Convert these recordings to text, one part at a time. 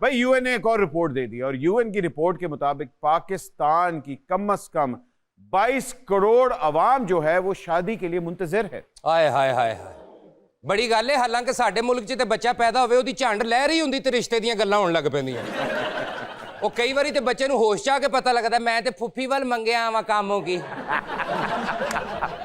भाई यूएन ने एक और रिपोर्ट दे दी और यूएन की रिपोर्ट के मुताबिक पाकिस्तान की कम से कम 22 करोड़ अवाम जो है वो शादी के लिए मुंतजर है। हाय हाय हाय हाय, बड़ी गल है। हालांकि साडे मुल्क 'ਚ ਤੇ ਬੱਚਾ ਪੈਦਾ ਹੋਵੇ ਉਹਦੀ ਝੰਡ ਲਹਿ ਰਹੀ ਹੁੰਦੀ ਤੇ ਰਿਸ਼ਤੇ ਦੀਆਂ ਗੱਲਾਂ ਹੋਣ ਲੱਗ ਪੈਂਦੀਆਂ। ਉਹ ਕਈ ਵਾਰੀ ਤੇ ਬੱਚੇ ਨੂੰ ਹੋਸ਼ 'ਚ ਆ ਕੇ ਪਤਾ ਲੱਗਦਾ ਮੈਂ ਤੇ ਫੁੱਫੀ ਵੱਲ ਮੰਗਿਆ ਆਵਾਂ कामों की।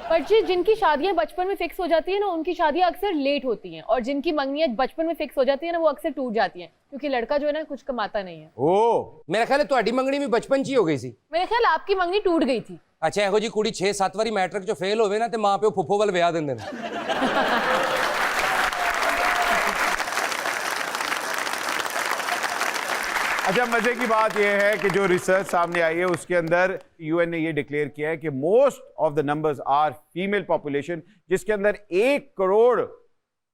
पर जी जिनकी शादियां बचपन में फिक्स हो जाती है ना, उनकी शादियां अक्सर लेट होती हैं, और जिनकी मंगनियां बचपन में फिक्स हो जाती है ना, वो अक्सर टूट जाती हैं क्योंकि लड़का जो है ना कुछ कमाता नहीं है। ओ मेरा ख्याल है ਤੁਹਾਡੀ ਮੰਗਣੀ ਵੀ ਬਚਪਨ 'ਚ ਹੀ ਹੋ ਗਈ ਸੀ। मेरे ख्याल आपकी मंगनी टूट गई थी। ਅੱਛਾ, ਇਹੋ ਜੀ ਕੁੜੀ 6-7 ਵਾਰੀ ਮੈਟ੍ਰਿਕ 'ਚੋਂ ਫੇਲ ਹੋਵੇ ਨਾ ਤੇ ਮਾਂ ਪਿਓ ਫੁੱਫੋ ਵੱਲ ਵਿਆਹ ਦਿੰਦੇ ਨੇ। अच्छा, मजे की बात यह है कि जो रिसर्च सामने आई है उसके अंदर यूएन ने ये डिक्लेयर किया है कि most of the numbers are female population, जिसके अंदर 1 करोड़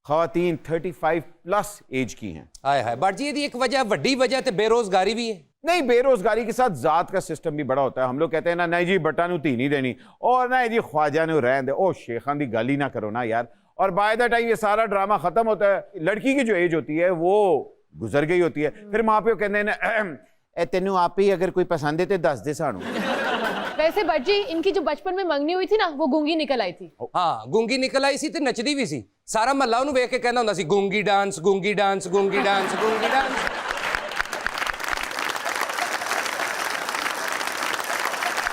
खवातीन 35 प्लस एज की हैं। हाय हाय, बट जी ਇਹਦੀ ਇੱਕ ਵਜ੍ਹਾ ਵੱਡੀ ਵਜ੍ਹਾ ਤੇ ਬੇਰੋਜ਼ਗਾਰੀ भी है। नहीं, बेरोजगारी के साथ जात का सिस्टम भी बड़ा होता है। हम लोग कहते हैं ना, नहीं जी बट्टा नू धी नहीं देनी, और ना जी ख्वाजा ने रहन दे, ओ शेखां दी गाली ना करो ना यार। और बाय द टाइम ये सारा ड्रामा खत्म होता है, लड़की की जो एज होती है वो गुजर गई होती है। फिर माँ प्यो कहते हैं ना, तेनू आप ही अगर कोई पसंद है तो दस दे सानू। वैसे बट जी इनकी जो बचपन में मंगनी हुई थी ना, वो गूंगी निकल आई थी। हाँ, गूंगी निकल आई सी ते नचदी भी सी। सारा महल्ला ਉਹਨੂੰ ਵੇਖ ਕੇ ਕਹਿੰਦਾ ਹੁੰਦਾ ਸੀ ਗੂੰਗੀ ਡਾਂਸ, ਗੂੰਗੀ ਡਾਂਸ, ਗੂੰਗੀ ਡਾਂਸ, ਗੂੰਗੀ ਡਾਂਸ।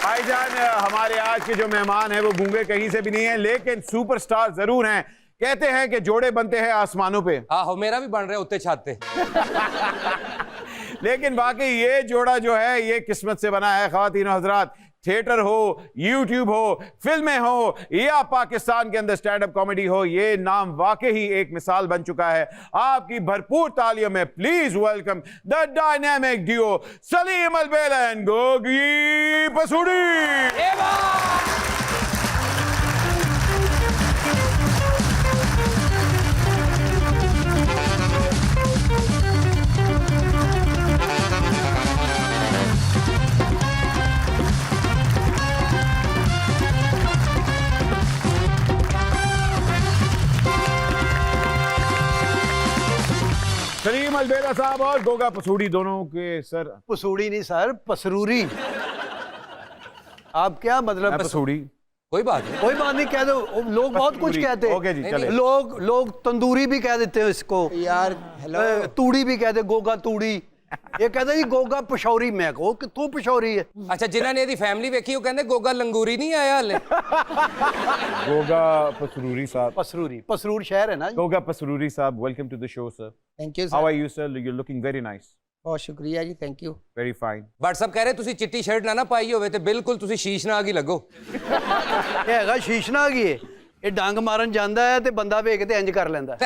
भाईजान, हमारे आज के जो मेहमान हैं वो गूंगे कहीं से भी नहीं है, लेकिन सुपरस्टार जरूर हैं। कहते हैं कि जोड़े बनते हैं आसमानों पे। आहो, मेरा भी बन रहा है उत्ते छत पे। लेकिन वाकई ये जोड़ा जो है ये किस्मत से बना है। ख्वातीन और हजरात, थिएटर हो, यूट्यूब हो, फिल्में हो या पाकिस्तान के अंदर स्टैंड अप कॉमेडी हो, ये नाम वाकई ही एक मिसाल बन चुका है। आपकी भरपूर तालियों में please welcome the dynamic duo Salim Albela and Gogi Pasroori. Salim Albela साहब और गोगा पसूड़ी दोनों के सर। पसूड़ी नहीं सर, पसरूरी। आप क्या मतलब? पसूड़ी कोई बात नहीं, कोई बात नहीं, कह दो। लोग बहुत कुछ कहते ओके जी, चले। हैं। लोग तंदूरी भी कह देते हैं इसको यार। हेलो, तूड़ी भी कहते, गोगा तूड़ी। ये कहते जी गोगा पशौरी। मैं कहो कि तू पशौरी है। अच्छा, जिन्हां ने ਇਹਦੀ फैमिली वेखी ਉਹ ਕਹਿੰਦੇ ਗੋਗਾ ਲੰਗੂਰੀ नहीं आया हाले। गोगा पसरूरी साहब। पसरूरी, पसरूर शहर है ना। गोगा पसरूरी साहब, welcome to the show sir. Thank you how sir. Are you sir? You looking very nice. बहुत शुक्रिया जी, thank you. Very fine. But सब कह रहे ਤੁਸੀਂ ਚਿੱਟੀ ਸ਼ਰਟ ਨਾ ਪਾਈ ਹੋਵੇ ਤੇ ਬਿਲਕੁਲ ਤੁਸੀਂ ਸ਼ੀਸ਼ਨਾਗ ਹੀ ਲੱਗੋ। ਇਹ ਹੈਗਾ ਸ਼ੀਸ਼ਨਾਗ ਹੀ ਹੈ। ਇਹ ਡੰਗ ਮਾਰਨ ਜਾਂਦਾ ਹੈ ਤੇ ਬੰਦਾ ਵੇਖ ਕੇ ਤੇ ਇੰਜ ਕਰ ਲੈਂਦਾ।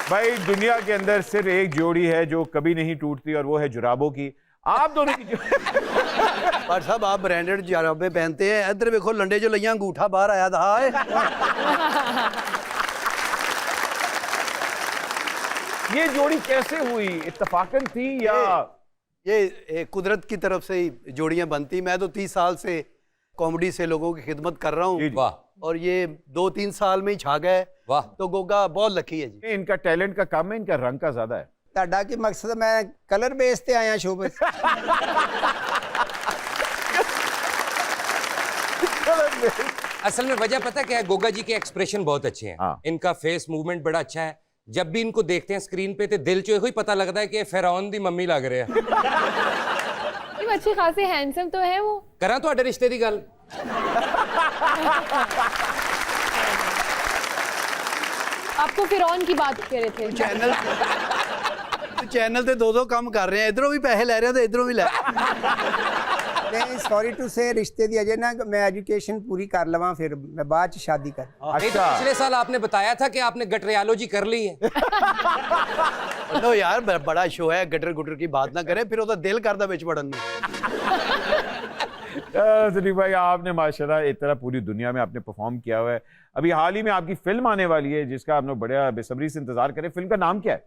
भाई दुनिया के अंदर सिर्फ एक जोड़ी है जो कभी नहीं टूटती और वो है जुराबों की। आप दोनों की पर साहब आप ब्रांडेड जुराबे पहनते हैं। इधर देखो लंडे जो लिया अंगूठा बाहर आया था। ये जोड़ी कैसे हुई? इत्तफाकन थी या ये कुदरत की तरफ से ही जोड़ियां बनती। मैं तो 30 साल से कॉमेडी से लोगों की खिदमत कर रहा हूँ, वाह। और ये 2-3 साल में ही छा गए। वाह। तो गोगा बहुत लकी है जी। इनका टैलेंट का कम है, इनका रंग का ज्यादा है। ਤੁਹਾਡਾ ਕੀ ਮਕਸਦ? ਮੈਂ ਕਲਰ ਬੇਸ ਤੇ ਆਇਆ ਸ਼ੋਅ पे। असल में वजह पता क्या है? गोगा जी के एक्सप्रेशन बहुत अच्छे हैं। हाँ। इनका फेस मूवमेंट बड़ा अच्छा है। जब भी इनको देखते हैं स्क्रीन पे तो दिल चो ही पता लगता है कि फिरौन दी मम्मी लग रहे हैं। अच्छे खासे हैंडसम तो है वो। करा ਤੁਹਾਡੇ रिश्ते की गल? आपको फिरौन की बात कह रहे थे। चैनल ते 2-2 काम कर रहे हैं। इधरों भी पैसे ले रहे हैं तो इधरों भी ले। नहीं, सॉरी टू से रिश्ते दी अजय ना मैं एजुकेशन पूरी कर लवां, फिर मैं बाद च शादी कर। नहीं तो पिछले साल आपने बताया था कि आपने गटरियोलॉजी कर ली है। लो यार, बड़ा शो है, गटर गुटर की बात ना करें, फिर वो दिल करता बिच पड़न। सलीम भाई, आपने माशाल्लाह एक तरह पूरी दुनिया में आपने परफॉर्म किया हुआ है। अभी हाल ही में आपकी फिल्म आने वाली है जिसका आप लोग बड़ा बेसब्री से इंतजार करें। फिल्म का नाम क्या है?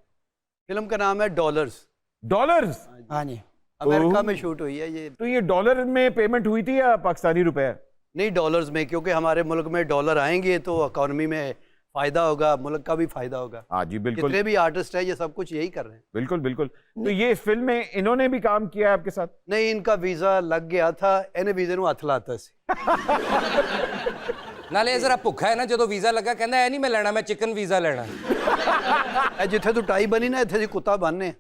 फिल्म का नाम है डॉलर्स। डॉलर्स? हाँ जी। अमेरिका में शूट हुई है ये। तो ये डॉलर में पेमेंट हुई थी या पाकिस्तानी रुपए? नहीं, डॉलर्स में, क्योंकि हमारे मुल्क में डॉलर आएंगे तो इकॉनमी में फायदा होगा, मुल्क का भी फायदा होगा। हाँ जी बिल्कुल, जितने भी आर्टिस्ट हैं ये सब कुछ यही कर रहे हैं। बिल्कुल बिल्कुल। तो ये फिल्म में इन्होंने भी काम किया है आपके साथ? नहीं, इनका वीजा लग गया था, इन्हें वीजे ਨੂੰ ਹੱਥ ਲਾਤਾ ਸੀ। ਨਾਲੇ ਇਹ ਜ਼ਰਾ ਭੁੱਖਾ ਹੈ ਨਾ, ਜਦੋਂ ਵੀਜ਼ਾ ਲੱਗਾ ਕਹਿੰਦਾ ਐ ਨਹੀਂ ਮੈਂ ਲੈਣਾ, ਮੈਂ ਚਿਕਨ ਵੀਜ਼ਾ ਲੈਣਾ। ਇਹ ਜਿੱਥੇ ਤੂੰ ਟਾਈ ਬਣੀ ਨਾ ਇੱਥੇ ਦੀ ਕੁੱਤਾ ਬੰਨੇ।